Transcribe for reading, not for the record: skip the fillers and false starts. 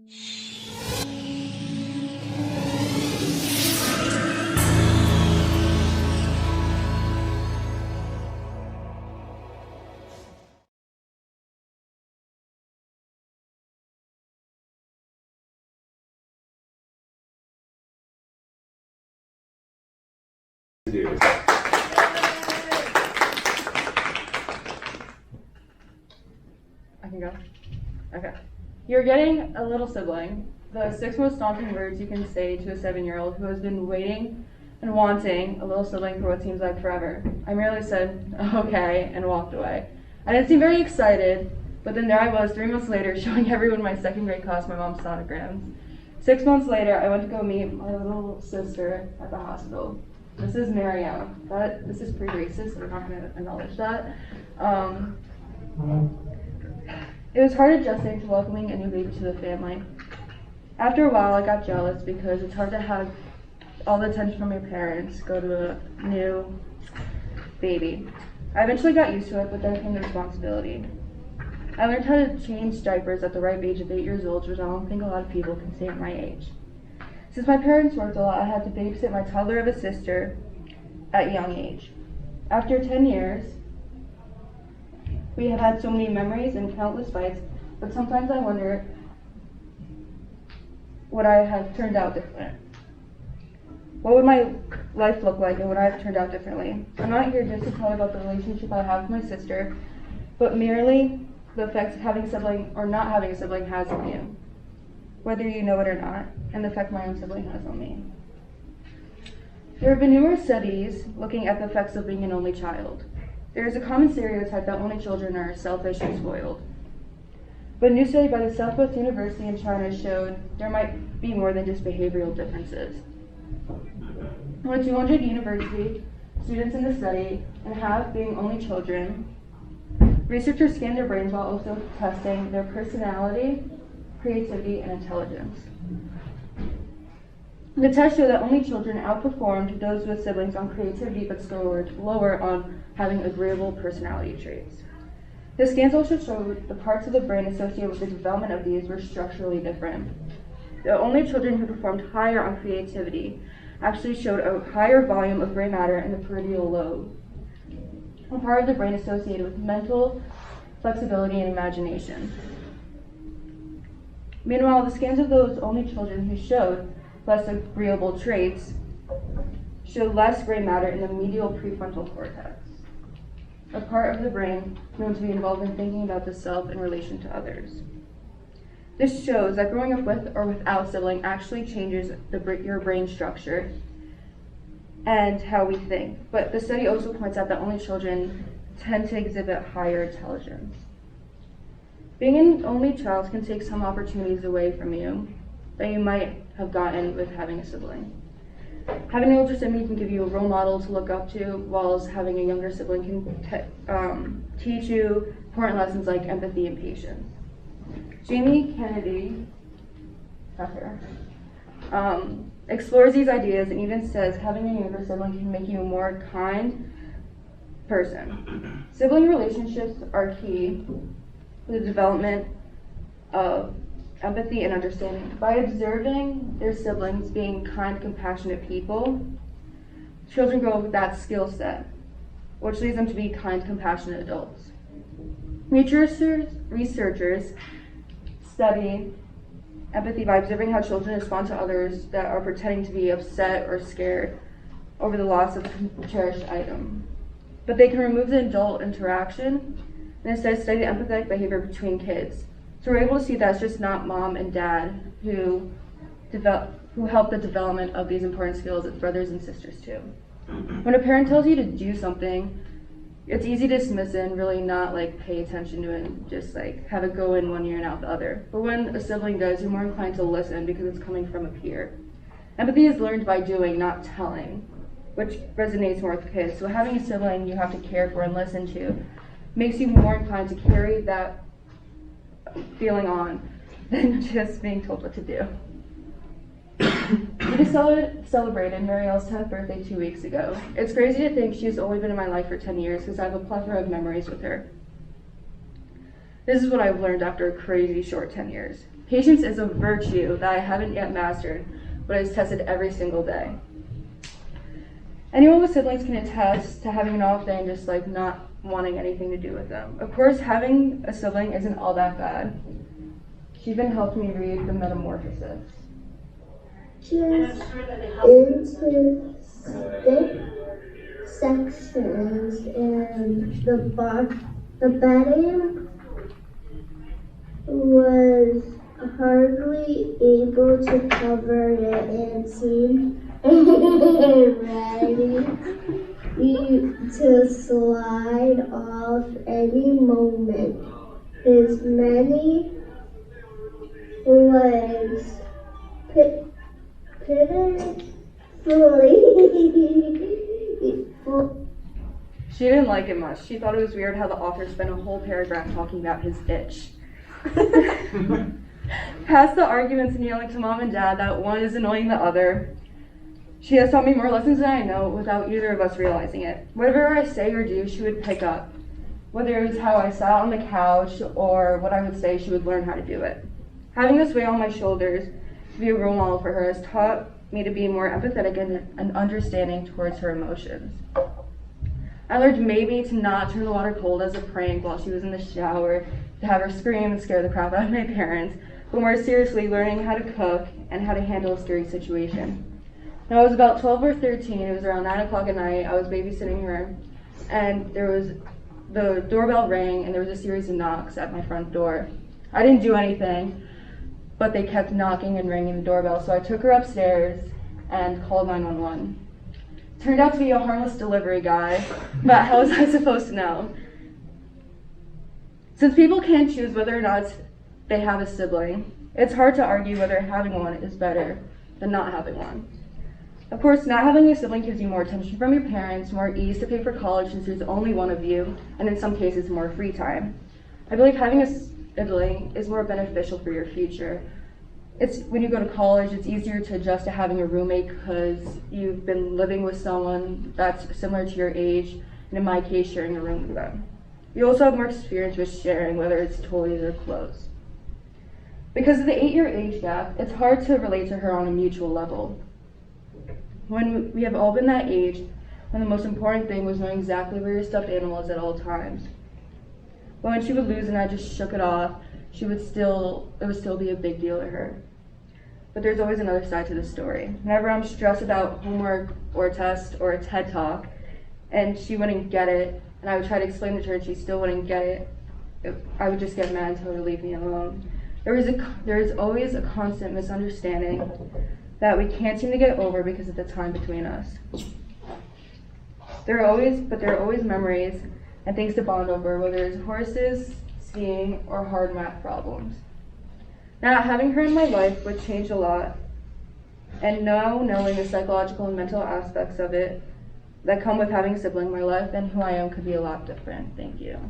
I can go? Okay. You're getting a little sibling. The 6 most daunting words you can say to a 7-year-old who has been waiting and wanting a little sibling for what seems like forever. I merely said, okay, and walked away. I didn't seem very excited, but then there I was 3 months later showing everyone my 2nd grade class my mom's sonograms. 6 months later, I went to go meet my little sister at the hospital. This is Mariam. This is pretty racist, so I'm not going to acknowledge that. It was hard adjusting to welcoming a new baby to the family. After a while, I got jealous because it's hard to have all the attention from your parents go to a new baby. I eventually got used to it, but then came the responsibility. I learned how to change diapers at the ripe age of 8 years old, which I don't think a lot of people can say at my age. Since my parents worked a lot, I had to babysit my toddler of a sister at a young age. After 10 years, we have had so many memories and countless fights, but sometimes I wonder would I have turned out different? What would my life look like and would I have turned out differently? I'm not here just to tell you about the relationship I have with my sister, but merely the effects having a sibling or not having a sibling has on you, whether you know it or not, and the effect my own sibling has on me. There have been numerous studies looking at the effects of being an only child. There is a common stereotype that only children are selfish and spoiled. But a new study by the Southwest University in China showed there might be more than just behavioral differences. When 200 university students in the study and half being only children, researchers scanned their brains while also testing their personality, creativity, and intelligence. The test showed that only children outperformed those with siblings on creativity but scored lower on having agreeable personality traits. The scans also showed the parts of the brain associated with the development of these were structurally different. The only children who performed higher on creativity actually showed a higher volume of gray matter in the parietal lobe, a part of the brain associated with mental flexibility and imagination. Meanwhile, the scans of those only children who showed less agreeable traits showed less gray matter in the medial prefrontal cortex, a part of the brain known to be involved in thinking about the self in relation to others. This shows that growing up with or without a sibling actually changes your brain structure and how we think. But the study also points out that only children tend to exhibit higher intelligence. Being an only child can take some opportunities away from you that you might have gotten with having a sibling. Having an older sibling can give you a role model to look up to, while having a younger sibling can teach you important lessons like empathy and patience. Jamie Kennedy, explores these ideas and even says having a younger sibling can make you a more kind person. Sibling relationships are key to the development of empathy and understanding. By observing their siblings being kind, compassionate people, children grow with that skill set, which leads them to be kind, compassionate adults. Researchers study empathy by observing how children respond to others that are pretending to be upset or scared over the loss of a cherished item. But they can remove the adult interaction and instead study the empathetic behavior between kids. So we're able to see that it's just not mom and dad who help the development of these important skills, it's brothers and sisters too. When a parent tells you to do something, it's easy to dismiss it and really not pay attention to it and just have it go in one ear and out the other. But when a sibling does, you're more inclined to listen because it's coming from a peer. Empathy is learned by doing, not telling, which resonates more with kids. So having a sibling you have to care for and listen to makes you more inclined to carry that feeling on than just being told what to do. We just celebrated Marielle's 10th birthday 2 weeks ago. It's crazy to think she's only been in my life for 10 years because I have a plethora of memories with her. This is what I've learned after a crazy short 10 years. Patience is a virtue that I haven't yet mastered, but is tested every single day. Anyone with siblings can attest to having an off day and just like not wanting anything to do with them. Of course, having a sibling isn't all that bad. She even helped me read The Metamorphosis. Just into thick sections, and the bedding was hardly able to cover it and seemed ready to slide off any moment. His many legs She didn't like it much. She thought it was weird how the author spent a whole paragraph talking about his itch. Past the arguments and yelling to mom and dad that one is annoying the other, she has taught me more lessons than I know without either of us realizing it. Whatever I say or do, she would pick up. Whether it was how I sat on the couch or what I would say, she would learn how to do it. Having this weight on my shoulders to be a role model for her has taught me to be more empathetic and understanding towards her emotions. I learned maybe to not turn the water cold as a prank while she was in the shower, to have her scream and scare the crap out of my parents, but more seriously learning how to cook and how to handle a scary situation. When I was about 12 or 13, it was around 9 o'clock at night, I was babysitting her, and the doorbell rang and there was a series of knocks at my front door. I didn't do anything, but they kept knocking and ringing the doorbell, so I took her upstairs and called 911. Turned out to be a harmless delivery guy, but how was I supposed to know? Since people can't choose whether or not they have a sibling, it's hard to argue whether having one is better than not having one. Of course, not having a sibling gives you more attention from your parents, more ease to pay for college since there's only one of you, and in some cases more free time. I believe having a sibling is more beneficial for your future. When you go to college, it's easier to adjust to having a roommate because you've been living with someone that's similar to your age, and in my case, sharing a room with them. You also have more experience with sharing, whether it's toys or clothes. Because of the 8-year age gap, it's hard to relate to her on a mutual level. When we have all been that age, when the most important thing was knowing exactly where your stuffed animal is at all times. But when she would lose and I just shook it off, it would still be a big deal to her. But there's always another side to the story. Whenever I'm stressed about homework or a test or a TED Talk, and she wouldn't get it, and I would try to explain it to her and she still wouldn't get it, I would just get mad and tell her to leave me alone. There is always a constant misunderstanding that we can't seem to get over because of the time between us. There are always memories and things to bond over, whether it's horses, skiing, or hard math problems. Now, having her in my life would change a lot, and now knowing the psychological and mental aspects of it that come with having a sibling in my life and who I am could be a lot different. Thank you.